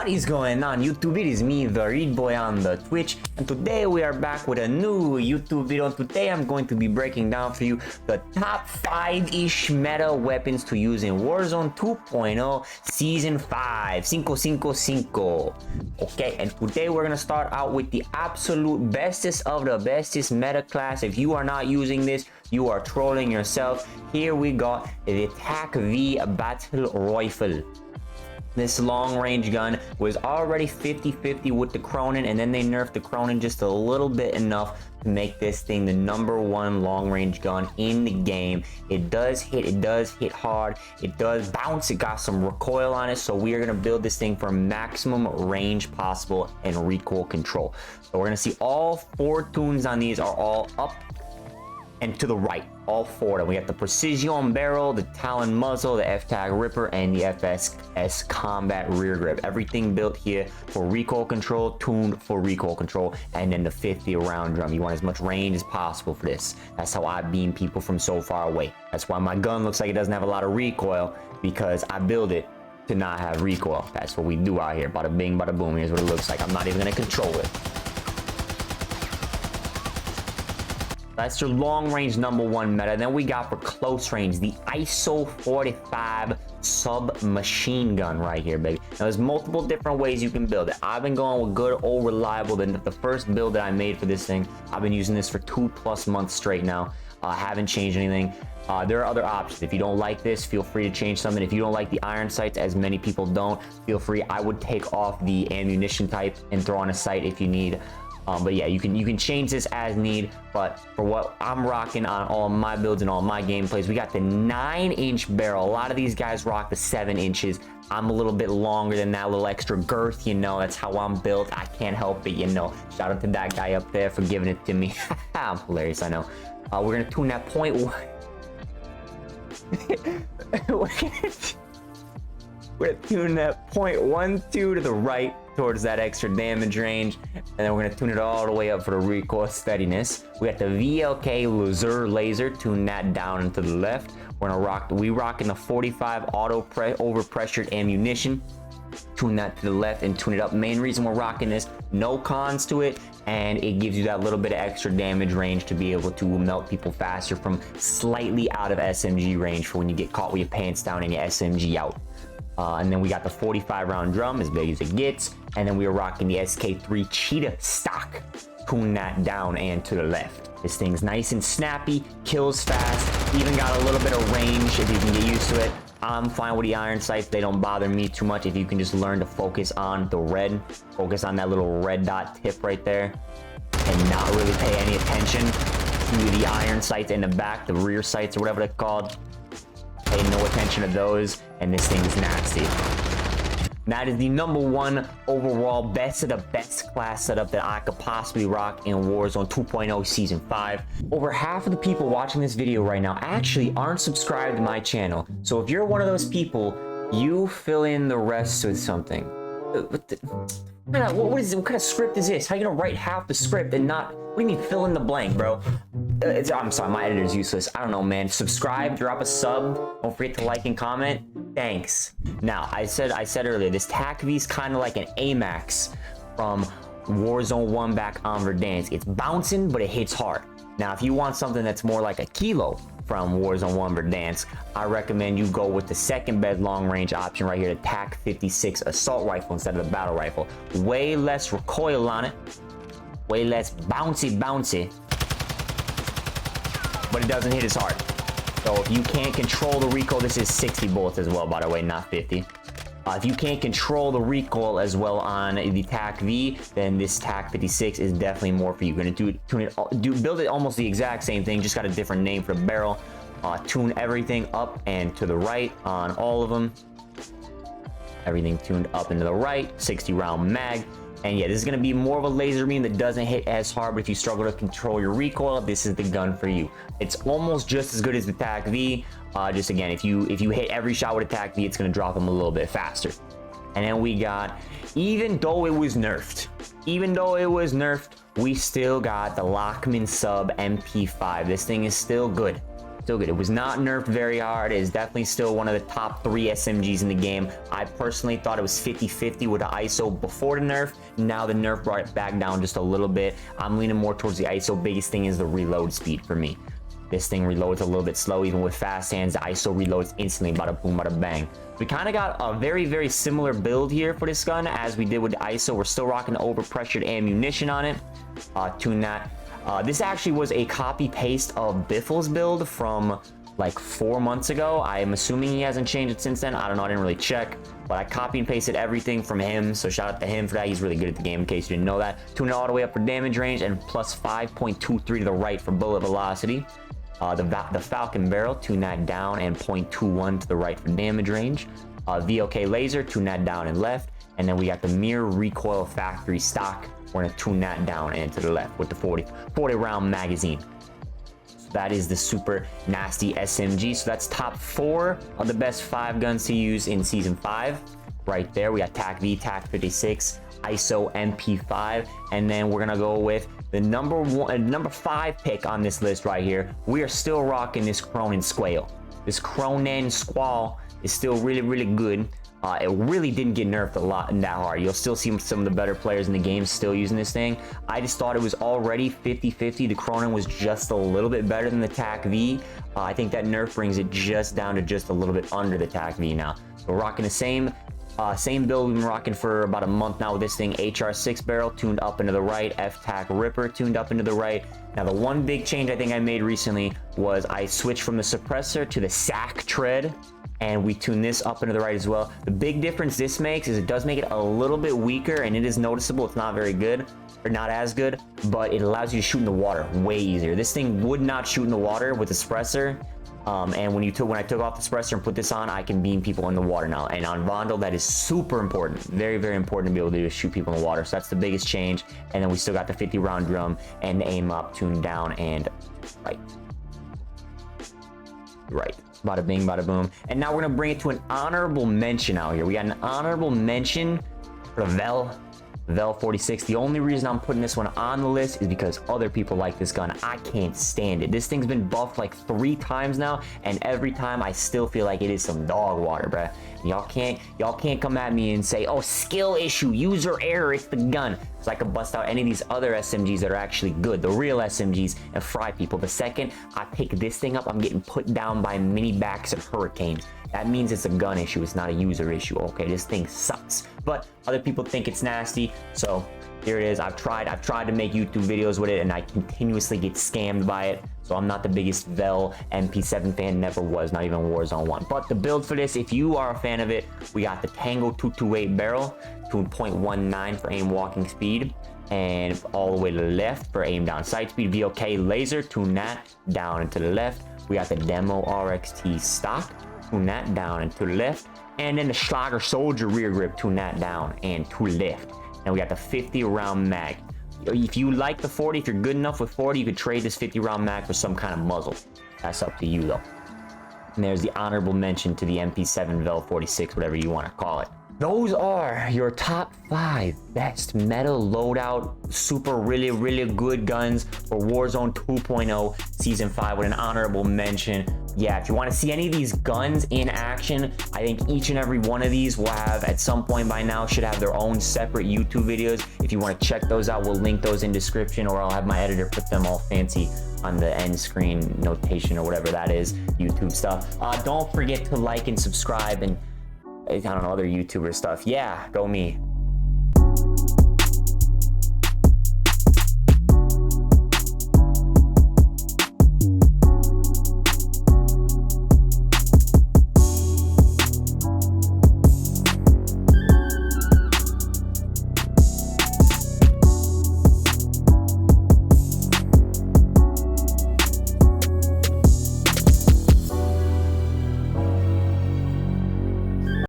What is going on YouTube? It is me, the Reed Boy on the Twitch, and today we are back with a new YouTube video. Today I'm going to be breaking down for you the top 5-ish meta weapons to use in Warzone 2.0 Season 5. 555. Okay, and today we're gonna start out with the absolute bestest of the bestest meta class. If you are not using this, you are trolling yourself. Here we got the Tctekk Battle Rifle. This long range gun was already 50-50 with the Cronin, and then they nerfed the Cronin just a little bit enough to make this thing the #1 long range gun in the game. It does hit hard, it does bounce, it got some recoil on it, so we are going to build this thing for maximum range possible and recoil control. So we're going to see all 4 tunes on these are all up and to the right, all 4 of them. We got the Precision Barrel, the Talon Muzzle, the F-Tag Ripper, and the FSS Combat Rear Grip. Everything built here for recoil control, tuned for recoil control, and then the 50 round drum. You want as much range as possible for this. That's how I beam people from so far away. That's why my gun looks like it doesn't have a lot of recoil, because I build it to not have recoil. That's what we do out here. Bada bing, bada boom. Here's what it looks like. I'm not even gonna control it. That's your long range #1 meta. Then we got for close range the ISO 45 submachine gun right here, baby. Now there's multiple different ways you can build it. I've been going with good old reliable. The first build that I made for this thing, I've been using this for 2+ months straight now. I haven't changed anything. There are other options. If you don't like this, feel free to change something. If you don't like the iron sights, as many people don't, feel free. I would take off the ammunition type and throw on a sight if you need. But yeah, you can change this as need. But for what I'm rocking on all my builds and all my gameplays, we got the 9-inch barrel. A lot of these guys rock the 7 inches. I'm a little bit longer than that, a little extra girth, you know. That's how I'm built. I can't help it, you know. Shout out to that guy up there for giving it to me. I'm hilarious, I know. We're gonna tune that point one. We're gonna tune that .12 to the right towards that extra damage range, and then we're gonna tune it all the way up for the recoil steadiness. We got the VLK laser, tune that down and to the left. We're gonna rocking the 45 overpressured ammunition, tune that to the left and tune it up. Main reason we're rocking this, no cons to it, and it gives you that little bit of extra damage range to be able to melt people faster from slightly out of SMG range for when you get caught with your pants down and your SMG out. And then we got the 45 round drum, as big as it gets. And then we are rocking the SK3 Cheetah stock. Tune that down and to the left. This thing's nice and snappy, kills fast, even got a little bit of range if you can get used to it. I'm fine with the iron sights. They don't bother me too much if you can just learn to focus on the red. Focus on that little red dot tip right there and not really pay any attention to the iron sights in the back, the rear sights or whatever they're called. Pay no attention to those, and this thing is nasty. That is the #1 overall best of the best class setup that I could possibly rock in Warzone 2.0 Season 5. Over half of the people watching this video right now actually aren't subscribed to my channel. So if you're one of those people, you fill in the rest with something. What kind of script is this? How you gonna write half the script and not... What do you mean fill in the blank, bro? I'm sorry, my editor's useless. I don't know, man. Subscribe, drop a sub. Don't forget to like and comment. Thanks. Now, I said earlier, this Tctekk is kind of like an AMAX from Warzone 1 back on Verdansk. It's bouncing, but it hits hard. Now, if you want something that's more like a Kilo from Warzone 1 Verdansk, I recommend you go with the second best long range option right here, the Tctekk 56 assault rifle instead of the battle rifle. Way less recoil on it. Way less bouncy, but it doesn't hit as hard. So if you can't control the recoil, this is 60 bullets as well, by the way, not 50. If you can't control the recoil as well on the Tctekk, then this Tctekk 56 is definitely more for you. You're gonna build it almost the exact same thing, just got a different name for the barrel. Tune everything up and to the right on all of them. Everything tuned up and to the right, 60 round mag. And yeah, this is going to be more of a laser beam that doesn't hit as hard, but if you struggle to control your recoil, this is the gun for you. It's almost just as good as the Tctekk. Just again, if you hit every shot with a Tctekk, it's going to drop them a little bit faster. And then we got, even though it was nerfed, we still got the Lockman Sub MP5. This thing is still good. Still good. It was not nerfed very hard. It is definitely still one of the top 3 SMGs in the game. I personally thought it was 50-50 with the ISO before the nerf. Now the nerf brought it back down just a little bit. I'm leaning more towards the ISO. Biggest thing is the reload speed for me. This thing reloads a little bit slow. Even with fast hands, the ISO reloads instantly. Bada boom, bada bang. We kind of got a very, very similar build here for this gun as we did with the ISO. We're still rocking the overpressured ammunition on it. Tune that. This actually was a copy paste of Biffle's build from like 4 months ago. I'm assuming he hasn't changed it since then. I don't know. I didn't really check, but I copy and pasted everything from him. So shout out to him for that. He's really good at the game in case you didn't know that. Tune it all the way up for damage range and plus 5.23 to the right for bullet velocity. The Falcon barrel, tune that down and 0.21 to the right for damage range. VLK laser, tune that down and left. And then we got the mirror recoil factory stock. We're gonna tune that down and to the left with the 40 round magazine. So that is the super nasty SMG. So that's top 4 of the best 5 guns to use in season 5. Right there, we got TAC-V, TAC-56, ISO, MP5, and then we're gonna go with the number 5 pick on this list right here. We are still rocking this Cronin Squall. This Cronin Squall is still really, really good. It really didn't get nerfed a lot and that hard. You'll still see some of the better players in the game still using this thing. I just thought it was already 50-50. The Cronin was just a little bit better than the TAC-V. I think that nerf brings it just down to just a little bit under the TAC-V now. So we're rocking the same build we've been rocking for about a month now with this thing. HR6 barrel tuned up into the right. F-Tac Ripper tuned up into the right. Now the one big change I think I made recently was I switched from the suppressor to the sack tread, and we tune this up into the right as well. The big difference this makes is it does make it a little bit weaker, and it is noticeable. It's not very good, or not as good, but it allows you to shoot in the water way easier. This thing would not shoot in the water with the suppressor. And when I took off the suppressor and put this on, I can beam people in the water now. And on Vandal, that is super important. Very, very important to be able to shoot people in the water. So that's the biggest change. And then we still got the 50 round drum and the aim up, tune down, and right. Right. Bada bing, bada boom. And now we're going to bring it to an honorable mention out here. We got an honorable mention for the Vel 46. The only reason I'm putting this one on the list is because other people like this gun. I can't stand it. This thing's been buffed like 3 times now, and every time I still feel like it is some dog water, bruh. Y'all can't come at me and say, oh, skill issue, user error, it's the gun. So I could bust out any of these other SMGs that are actually good, the real SMGs, and fry people. The second I pick this thing up, I'm getting put down by mini backs and hurricanes. That means it's a gun issue. It's not a user issue. Okay, this thing sucks. But other people think it's nasty. So here it is. I've tried to make YouTube videos with it, and I continuously get scammed by it. So I'm not the biggest Vel MP7 fan, never was, not even Warzone 1. But the build for this, if you are a fan of it, we got the Tango 228 barrel, tune 0.19 for aim walking speed, and all the way to the left for aim down sight speed. VOK laser, tune that down and to the left. We got the Demo RXT stock, tune that down and to the left. And then the Schlager Soldier rear grip, tune that down and to left. And we got the 50 round mag. If you like the 40, if you're good enough with 40, you could trade this 50 round mag for some kind of muzzle. That's up to you though. And there's the honorable mention to the MP7 Vel 46, whatever you want to call it. Those are your top 5 best meta loadout, super really, really good guns for Warzone 2.0 Season 5 with an honorable mention. Yeah, if you want to see any of these guns in action, I think each and every one of these will have, at some point by now, should have their own separate YouTube videos. If you want to check those out, we'll link those in description, or I'll have my editor put them all fancy on the end screen notation or whatever that is, YouTube stuff. Don't forget to like and subscribe and I don't know, other YouTuber stuff. Yeah, go me.